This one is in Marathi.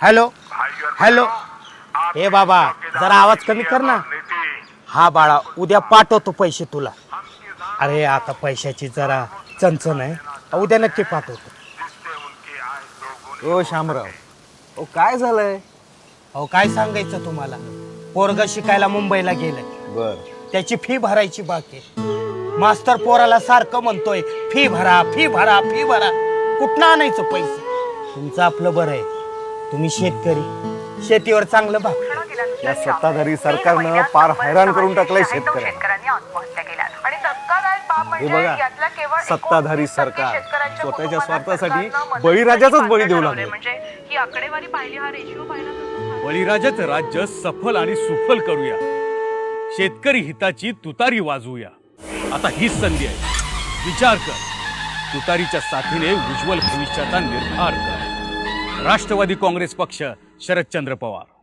Hello hello. हे बाबा जरा आवाज कमी कर ना. हा बाळा उद्या पाठवतो पैसे तुला. अरे आता पैशाची जरा चणचण आहे, उद्या नक्की पाठवतो. ओ शामराव, ओ काय झालंय? अहो काय सांगायचं तुम्हाला, पोरग शिकायला मुंबईला गेलंय. बर. त्याची फी भरायची बाकी. मास्तर पोराला सारखं म्हणतोय फी भरा फी भरा फी भरा. कुठनं आणायचं पैसे? तुमचं आपलं बरं आहे, तुम्ही शेतकरी, शेतीवर चांगलं भागता. या सत्ताधारी सरकारनं पार हैराण करून टाकलंय शेतकऱ्यांना. हे बघा, सत्ताधारी सरकार स्वतःच्या स्वार्थासाठी बळीराजाचाच बळी देऊ लागले. बळीराजाचं राज्य सफल आणि सुफल करूया, शेतकरी हिताची तुतारी वाजवूया. आता हीच संधी आहे, विचार कर. तुतारीच्या साथीने उज्ज्वल भविष्याचा निर्धार कर. राष्ट्रवादी काँग्रेस पक्ष, शरदचंद्र पवार.